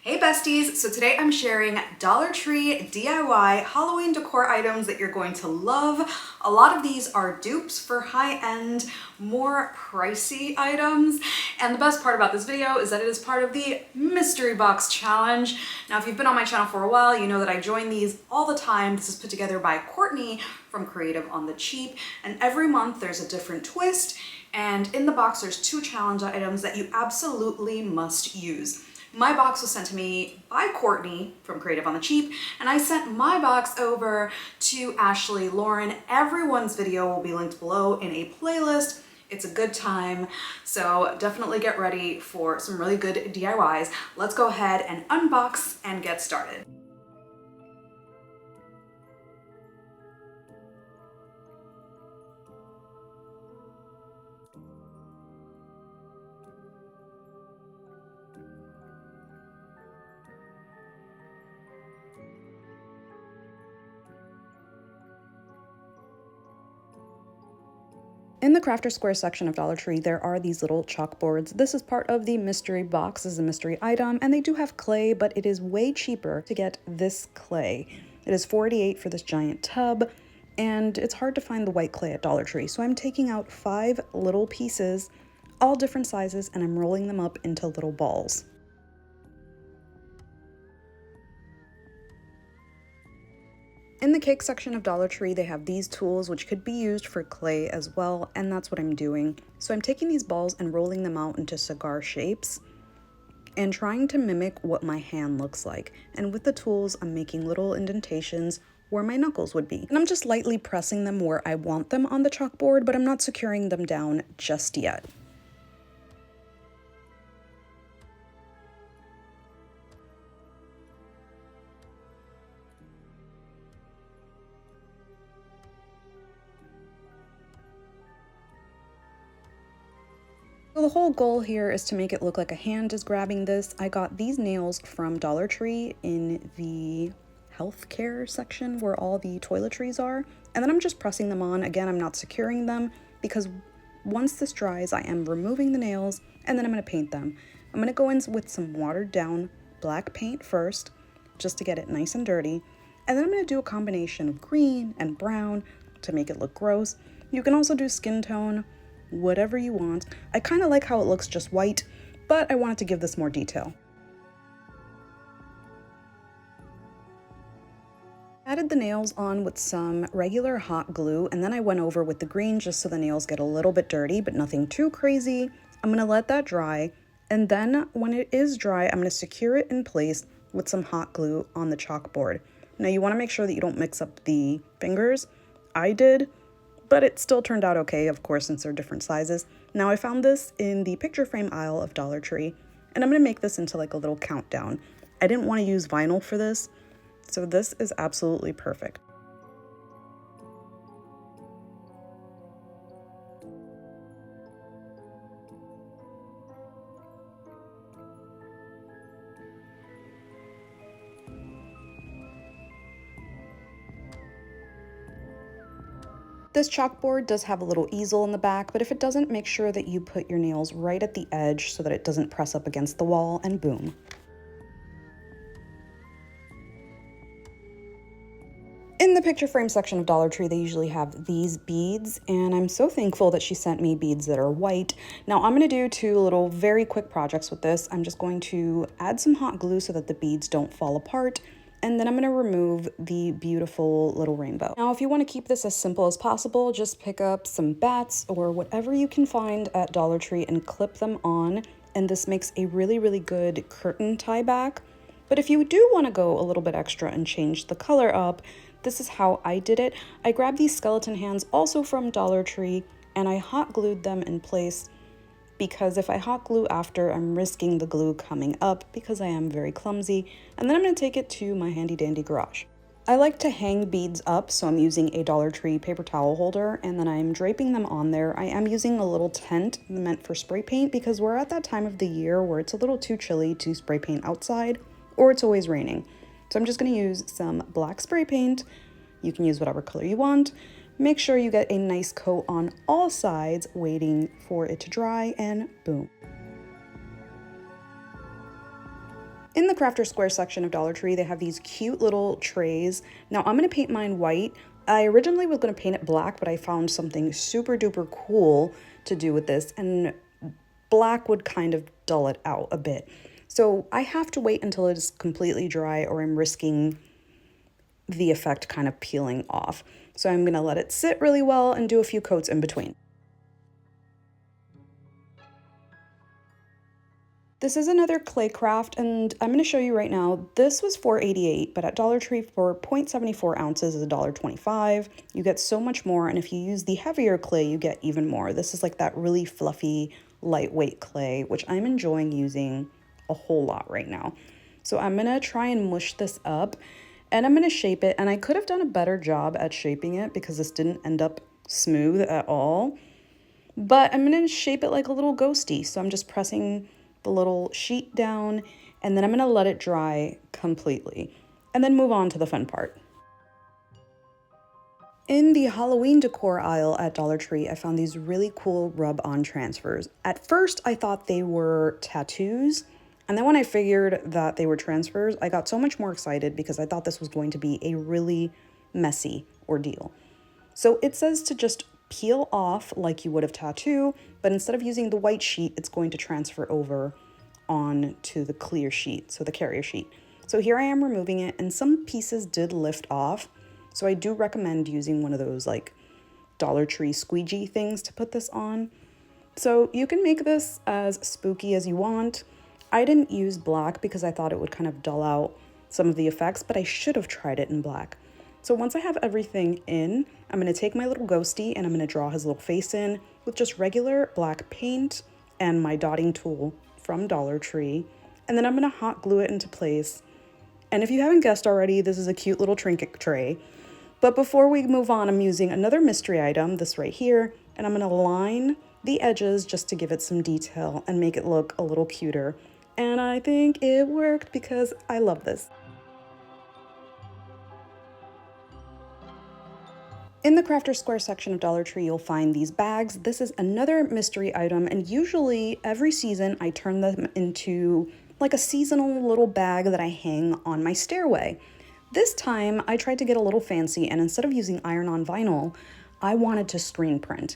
Hey besties, so today I'm sharing Dollar Tree DIY Halloween decor items that you're going to love. A lot of these are dupes for high-end, more pricey items. And the best part about this video is that it is part of the mystery box challenge. Now, if you've been on my channel for a while, you know that I join these all the time. This is put together by Courtney from Creative on the Cheap. And every month there's a different twist. And in the box, there's 2 challenge items that you absolutely must use. My box was sent to me by Courtney from Creative on the Cheap, and I sent my box over to Ashley Lauren. Everyone's video will be linked below in a playlist. It's a good time, so definitely get ready for some really good DIYs. Let's go ahead and unbox and get started. In the Crafter Square section of Dollar Tree, there are these little chalkboards. This is part of the mystery box, this is a mystery item, and they do have clay, but it is way cheaper to get this clay. It is $4.88 for this giant tub, and it's hard to find the white clay at Dollar Tree. So I'm taking out 5 little pieces, all different sizes, and I'm rolling them up into little balls. In the cake section of Dollar Tree, they have these tools which could be used for clay as well, and that's what I'm doing. So I'm taking these balls and rolling them out into cigar shapes and trying to mimic what my hand looks like. And with the tools, I'm making little indentations where my knuckles would be. And I'm just lightly pressing them where I want them on the chalkboard, but I'm not securing them down just yet. So the whole goal here is to make it look like a hand is grabbing this. I got these nails from Dollar Tree in the healthcare section where all the toiletries are. And then I'm just pressing them on. Again, I'm not securing them because once this dries, I am removing the nails and then I'm going to paint them. I'm going to go in with some watered down black paint first, just to get it nice and dirty. And then I'm going to do a combination of green and brown to make it look gross. You can also do skin tone, whatever you want. I kind of like how it looks just white, but I wanted to give this more detail. Added the nails on with some regular hot glue, and then I went over with the green just so the nails get a little bit dirty, but nothing too crazy. I'm gonna let that dry, and then when it is dry, I'm gonna secure it in place with some hot glue on the chalkboard. Now you wanna make sure that you don't mix up the fingers. I did, but it still turned out okay, of course, since they're different sizes. Now I found this in the picture frame aisle of Dollar Tree, and I'm gonna make this into like a little countdown. I didn't want to use vinyl for this, so this is absolutely perfect. This chalkboard does have a little easel in the back, but if it doesn't, make sure that you put your nails right at the edge so that it doesn't press up against the wall, and boom. In the picture frame section of Dollar Tree, they usually have these beads, and I'm so thankful that she sent me beads that are white. Now I'm going to do 2 little very quick projects with this. I'm just going to add some hot glue so that the beads don't fall apart, and then I'm going to remove the beautiful little rainbow. Now, if you want to keep this as simple as possible, just pick up some bats or whatever you can find at Dollar Tree and clip them on, and this makes a really, really good curtain tie back. But if you do want to go a little bit extra and change the color up, this is how I did it. I grabbed these skeleton hands also from Dollar Tree, and I hot glued them in place because if I hot glue after, I'm risking the glue coming up because I am very clumsy. And then I'm going to take it to my handy dandy garage. I like to hang beads up, so I'm using a Dollar Tree paper towel holder, and then I'm draping them on there. I am using a little tent meant for spray paint because we're at that time of the year where it's a little too chilly to spray paint outside, or it's always raining. So I'm just going to use some black spray paint. You can use whatever color you want. Make sure you get a nice coat on all sides, waiting for it to dry, and boom. In the Crafter Square section of Dollar Tree, they have these cute little trays. Now I'm going to paint mine white. I originally was going to paint it black, but I found something super duper cool to do with this, and black would kind of dull it out a bit. So I have to wait until it is completely dry or I'm risking the effect kind of peeling off. So I'm going to let it sit really well and do a few coats in between. This is another clay craft, and I'm going to show you right now. This was $4.88, but at Dollar Tree for 0.74 ounces is $1.25. You get so much more, and if you use the heavier clay, you get even more. This is like that really fluffy, lightweight clay, which I'm enjoying using a whole lot right now. So I'm going to try and mush this up, and I'm going to shape it, and I could have done a better job at shaping it because this didn't end up smooth at all. But I'm going to shape it like a little ghosty, so I'm just pressing the little sheet down, and then I'm going to let it dry completely and then move on to the fun part. In the Halloween decor aisle at Dollar Tree, I found these really cool rub-on transfers. At first, I thought they were tattoos, and then when I figured that they were transfers, I got so much more excited because I thought this was going to be a really messy ordeal. So it says to just peel off like you would a tattoo, but instead of using the white sheet, it's going to transfer over onto the clear sheet, so the carrier sheet. So here I am removing it, and some pieces did lift off. So I do recommend using one of those like Dollar Tree squeegee things to put this on. So you can make this as spooky as you want. I didn't use black because I thought it would kind of dull out some of the effects, but I should have tried it in black. So once I have everything in, I'm going to take my little ghosty and I'm going to draw his little face in with just regular black paint and my dotting tool from Dollar Tree. And then I'm going to hot glue it into place. And if you haven't guessed already, this is a cute little trinket tray. But before we move on, I'm using another mystery item, this right here, and I'm going to line the edges just to give it some detail and make it look a little cuter. And I think it worked because I love this. In the Crafter Square section of Dollar Tree, you'll find these bags. This is another mystery item, and usually every season I turn them into like a seasonal little bag that I hang on my stairway. This time I tried to get a little fancy, and instead of using iron-on vinyl, I wanted to screen print.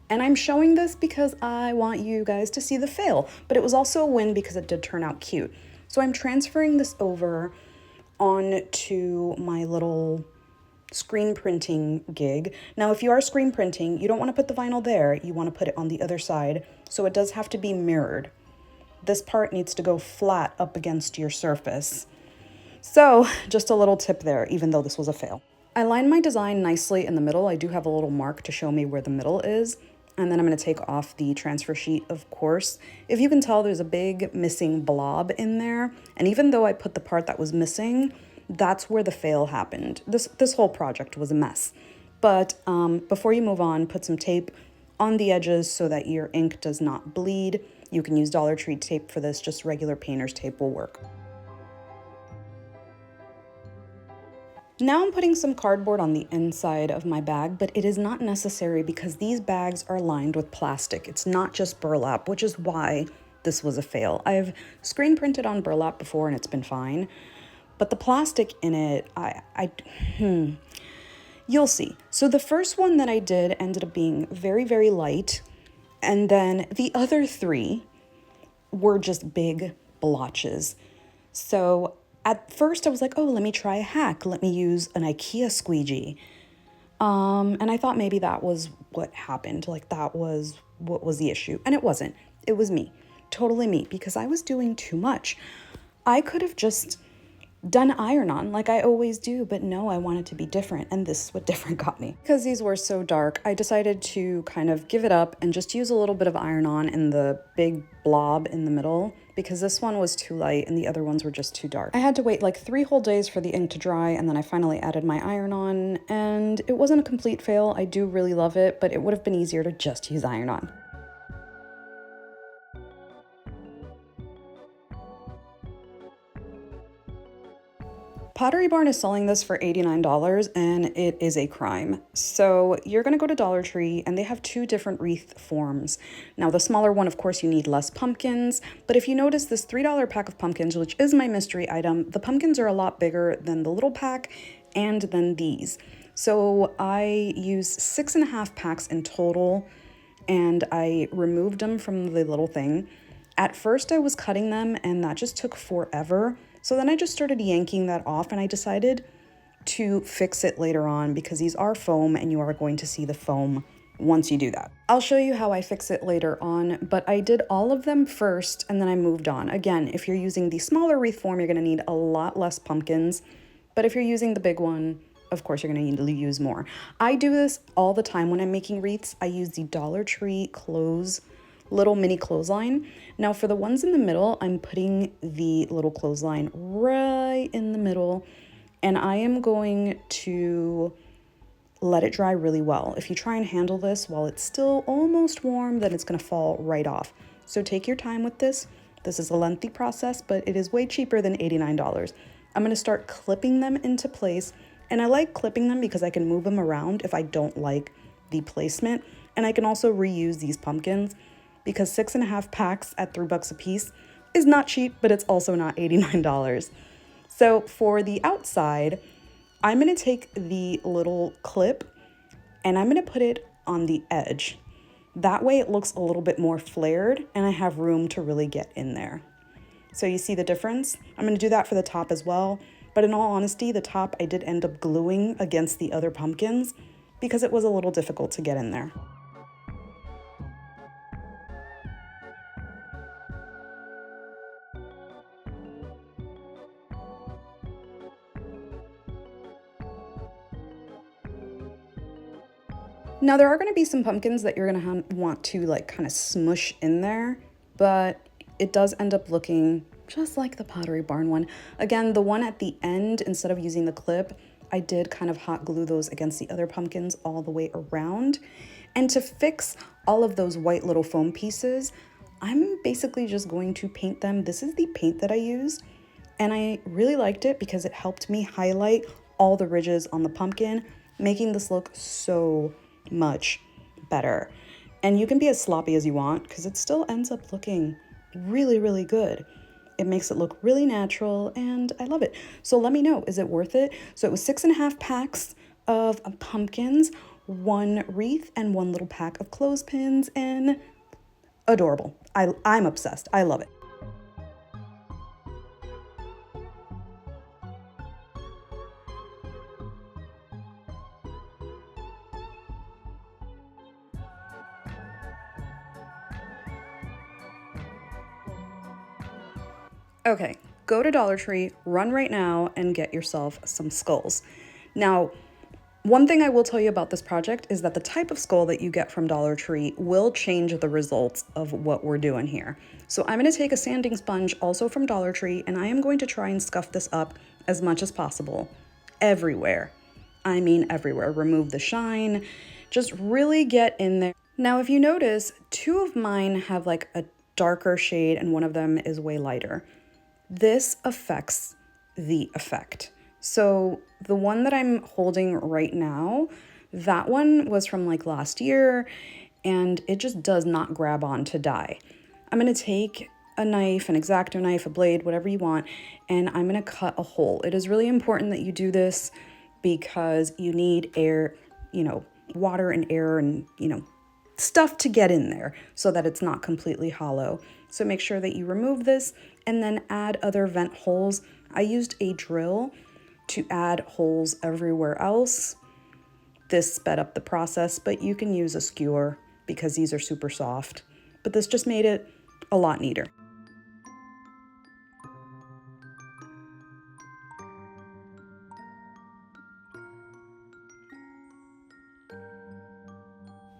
And I'm showing this because I want you guys to see the fail, but it was also a win because it did turn out cute. So I'm transferring this over onto my little screen printing gig. Now, if you are screen printing, you don't want to put the vinyl there. You want to put it on the other side, so it does have to be mirrored. This part needs to go flat up against your surface. So just a little tip there, even though this was a fail. I lined my design nicely in the middle. I do have a little mark to show me where the middle is. And then I'm going to take off the transfer sheet, of course. If you can tell, there's a big missing blob in there. And even though I put the part that was missing, that's where the fail happened. This whole project was a mess. But before you move on, put some tape on the edges so that your ink does not bleed. You can use Dollar Tree tape for this, just regular painter's tape will work. Now I'm putting some cardboard on the inside of my bag, but it is not necessary because these bags are lined with plastic. It's not just burlap, which is why this was a fail. I've screen printed on burlap before and it's been fine, but the plastic in it, you'll see. So the first one that I did ended up being very, very light, and then the other three were just big blotches. So at first I was like, oh, let me try a hack. Let me use an IKEA squeegee. And I thought maybe that was what happened. Like that was what was the issue. And it wasn't. It was me. Totally me. Because I was doing too much. I could have just done iron-on like I always do, but no, I wanted to be different, and this is what different got me. Because these were so dark, I decided to kind of give it up and just use a little bit of iron-on in the big blob in the middle, because this one was too light and the other ones were just too dark. I had to wait like 3 whole days for the ink to dry, and then I finally added my iron-on, and it wasn't a complete fail. I do really love it, but it would have been easier to just use iron-on. Pottery Barn is selling this for $89 and it is a crime. So you're gonna go to Dollar Tree and they have two different wreath forms. Now the smaller one, of course, you need less pumpkins, but if you notice this $3 pack of pumpkins, which is my mystery item, the pumpkins are a lot bigger than the little pack and then these. So I used 6.5 packs in total and I removed them from the little thing. At first I was cutting them and that just took forever. So then I just started yanking that off and I decided to fix it later on because these are foam and you are going to see the foam once you do that. I'll show you how I fix it later on, but I did all of them first and then I moved on. Again, if you're using the smaller wreath form, you're gonna need a lot less pumpkins, but if you're using the big one, of course, you're gonna need to use more. I do this all the time when I'm making wreaths. I use the Dollar Tree little mini clothesline. Now for the ones in the middle, I'm putting the little clothesline right in the middle and I am going to let it dry really well. If you try and handle this while it's still almost warm, then it's gonna fall right off. So take your time with this. This is a lengthy process, but it is way cheaper than $89. I'm gonna start clipping them into place, and I like clipping them because I can move them around if I don't like the placement, and I can also reuse these pumpkins because 6.5 packs at $3 a piece is not cheap, but it's also not $89. So for the outside, I'm gonna take the little clip and I'm gonna put it on the edge. That way it looks a little bit more flared and I have room to really get in there. So you see the difference? I'm gonna do that for the top as well, but in all honesty, the top I did end up gluing against the other pumpkins because it was a little difficult to get in there. Now there are going to be some pumpkins that you're going to want to like kind of smush in there, but it does end up looking just like the Pottery Barn one. Again, the one at the end, instead of using the clip, I did kind of hot glue those against the other pumpkins all the way around. And to fix all of those white little foam pieces, I'm basically just going to paint them. This is the paint that I used, and I really liked it because it helped me highlight all the ridges on the pumpkin, making this look so much better. And you can be as sloppy as you want because it still ends up looking really, really good. It makes it look really natural and I love it. So let me know, is it worth it? So it was 6.5 packs of pumpkins, 1 wreath, and 1 little pack of clothespins, and adorable. I'm obsessed. I love it. Okay, go to Dollar Tree, run right now, and get yourself some skulls. Now, one thing I will tell you about this project is that the type of skull that you get from Dollar Tree will change the results of what we're doing here. So I'm going to take a sanding sponge also from Dollar Tree, and I am going to try and scuff this up as much as possible everywhere. I mean everywhere. Remove the shine, just really get in there. Now, if you notice, 2 of mine have like a darker shade and one of them is way lighter. This affects the effect. So the one that I'm holding right now, that one was from like last year and it just does not grab on to dye. I'm gonna take a knife, an X-Acto knife, a blade, whatever you want, and I'm gonna cut a hole. It is really important that you do this because you need air, water and air and, stuff to get in there so that it's not completely hollow. So make sure that you remove this and then add other vent holes. I used a drill to add holes everywhere else. This sped up the process, but you can use a skewer because these are super soft. But this just made it a lot neater.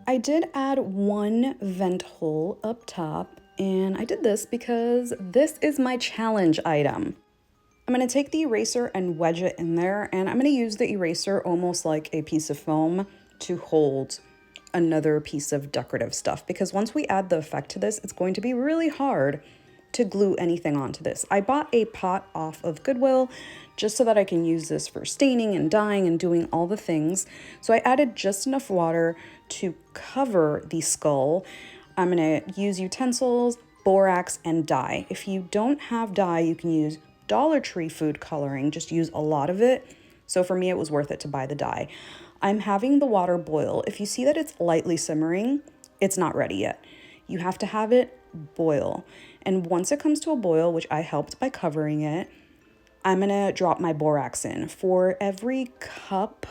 I did add 1 vent hole up top, and I did this because this is my challenge item. I'm going to take the eraser and wedge it in there, and I'm going to use the eraser almost like a piece of foam to hold another piece of decorative stuff, because once we add the effect to this, it's going to be really hard to glue anything onto this. I bought a pot off of Goodwill just so that I can use this for staining and dyeing and doing all the things. So I added just enough water to cover the skull. I'm gonna use utensils, borax, and dye. If you don't have dye, you can use Dollar Tree food coloring, just use a lot of it. So for me, it was worth it to buy the dye. I'm having the water boil. If you see that it's lightly simmering, it's not ready yet. You have to have it boil. And once it comes to a boil, which I helped by covering it, I'm gonna drop my borax in. For every cup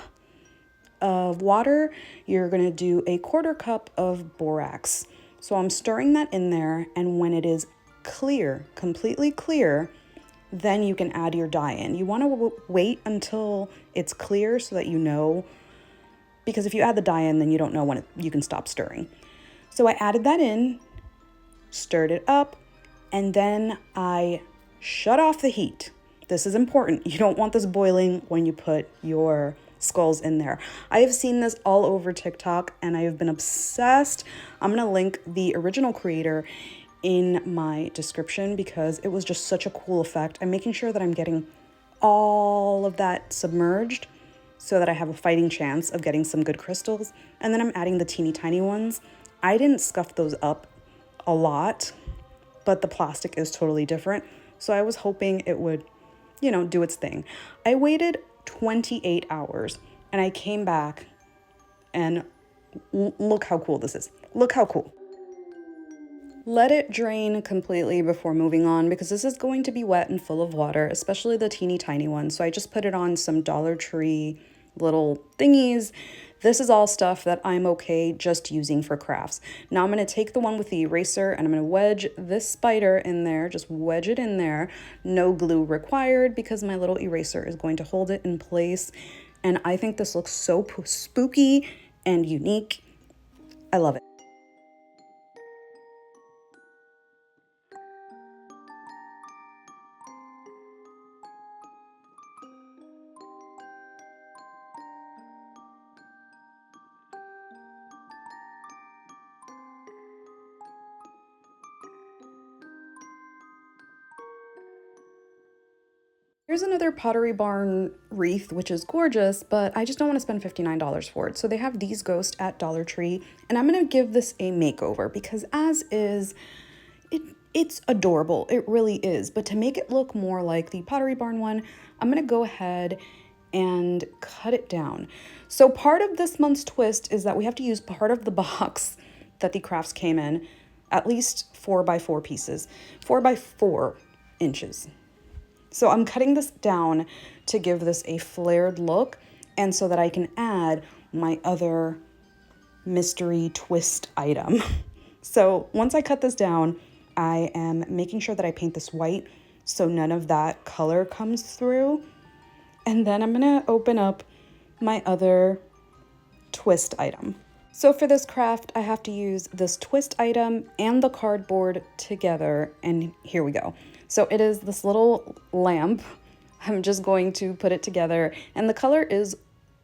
of water, you're gonna do a 1/4 cup of borax. So I'm stirring that in there, and when it is clear, completely clear, then you can add your dye in. You wanna wait until it's clear so that you know, because if you add the dye in, then you don't know when you can stop stirring. So I added that in, stirred it up, and then I shut off the heat. This is important. You don't want this boiling when you put your skulls in there. I have seen this all over TikTok and I have been obsessed. I'm gonna link the original creator in my description because it was just such a cool effect. I'm making sure that I'm getting all of that submerged so that I have a fighting chance of getting some good crystals. And then I'm adding the teeny tiny ones. I didn't scuff those up a lot, but the plastic is totally different. So I was hoping it would, you know, do its thing. I waited 28 hours and I came back and look how cool this is. Look how cool. Let it drain completely before moving on because this is going to be wet and full of water, especially the teeny tiny ones. So I just put it on some Dollar Tree little thingies. This is all stuff that I'm okay just using for crafts. Now I'm going to take the one with the eraser and I'm going to wedge this spider in there, just wedge it in there. No glue required because my little eraser is going to hold it in place. And I think this looks so spooky and unique. I love it. Here's another Pottery Barn wreath, which is gorgeous, but I just don't want to spend $59 for it. So they have these ghosts at Dollar Tree, and I'm going to give this a makeover because as is, it's adorable. It really is. But to make it look more like the Pottery Barn one, I'm going to go ahead and cut it down. So part of this month's twist is that we have to use part of the box that the crafts came in, at least 4x4 pieces, 4x4 inches. So I'm cutting this down to give this a flared look and so that I can add my other mystery twist item. So once I cut this down, I am making sure that I paint this white so none of that color comes through. And then I'm gonna open up my other twist item. So for this craft, I have to use this twist item and the cardboard together, and here we go. So it is this little lamp. I'm just going to put it together, and the color is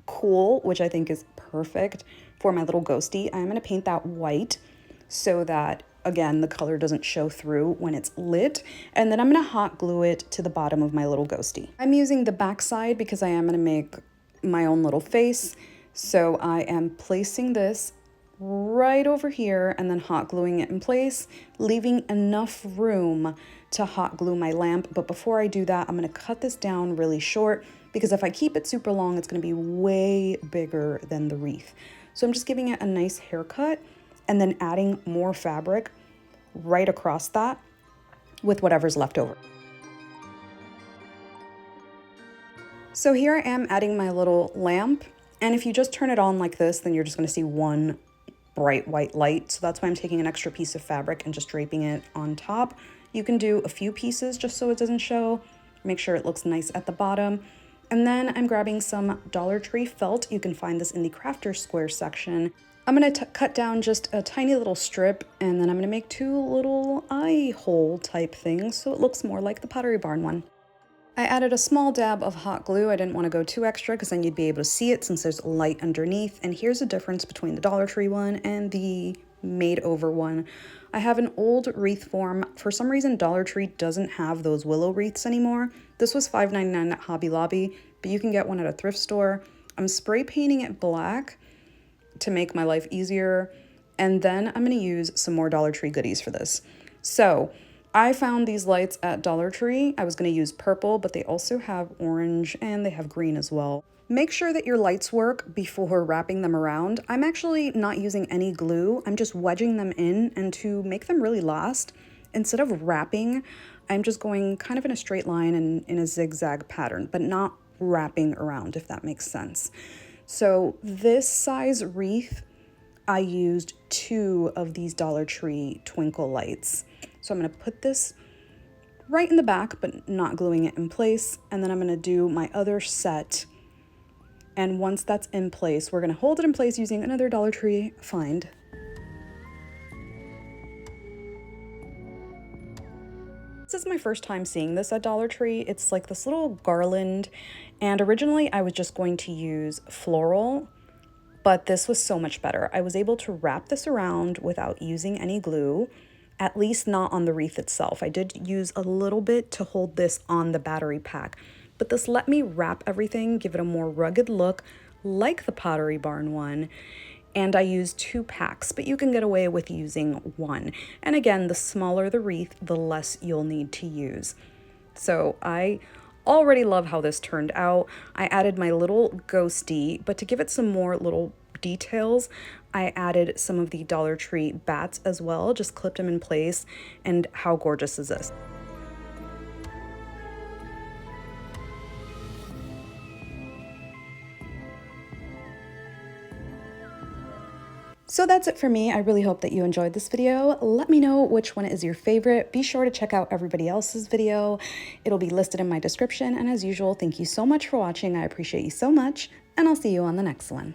cool, which I think is perfect for my little ghosty. I'm gonna paint that white so that, again, the color doesn't show through when it's lit, and then I'm gonna hot glue it to the bottom of my little ghosty. I'm using the back side because I am gonna make my own little face. So I am placing this right over here and then hot gluing it in place, leaving enough room to hot glue my lamp. But before I do that, I'm gonna cut this down really short because if I keep it super long, it's gonna be way bigger than the wreath. So I'm just giving it a nice haircut and then adding more fabric right across that with whatever's left over. So here I am adding my little lamp. And if you just turn it on like this, then you're just gonna see one bright white light. So that's why I'm taking an extra piece of fabric and just draping it on top. You can do a few pieces just so it doesn't show. Make sure it looks nice at the bottom. And then I'm grabbing some Dollar Tree felt. You can find this in the Crafter Square section. I'm gonna cut down just a tiny little strip, and then I'm gonna make two little eye hole type things so it looks more like the Pottery Barn one. I added a small dab of hot glue. I didn't want to go too extra because then you'd be able to see it since there's light underneath. And here's the difference between the Dollar Tree one and the made over one. I have an old wreath form. For some reason, Dollar Tree doesn't have those willow wreaths anymore. This was $5.99 at Hobby Lobby, but you can get one at a thrift store. I'm spray painting it black to make my life easier. And then I'm gonna use some more Dollar Tree goodies for this. So I found these lights at Dollar Tree. I was gonna use purple, but they also have orange and they have green as well. Make sure that your lights work before wrapping them around. I'm actually not using any glue. I'm just wedging them in, and to make them really last, instead of wrapping, I'm just going kind of in a straight line and in a zigzag pattern, but not wrapping around, if that makes sense. So this size wreath, I used 2 of these Dollar Tree twinkle lights. So I'm gonna put this right in the back, but not gluing it in place. And then I'm gonna do my other set. And once that's in place, we're gonna hold it in place using another Dollar Tree find. This is my first time seeing this at Dollar Tree. It's like this little garland, and originally I was just going to use floral, but this was so much better. I was able to wrap this around without using any glue, at least not on the wreath itself. I did use a little bit to hold this on the battery pack, but this let me wrap everything, give it a more rugged look like the Pottery Barn one. And I used 2 packs, but you can get away with using 1. And again, the smaller the wreath, the less you'll need to use. So I already love how this turned out. I added my little ghosty, but to give it some more little details, I added some of the Dollar Tree bats as well, just clipped them in place. And how gorgeous is this? So that's it for me. I really hope that you enjoyed this video. Let me know which one is your favorite. Be sure to check out everybody else's video. It'll be listed in my description. And as usual, thank you so much for watching. I appreciate you so much, and I'll see you on the next one.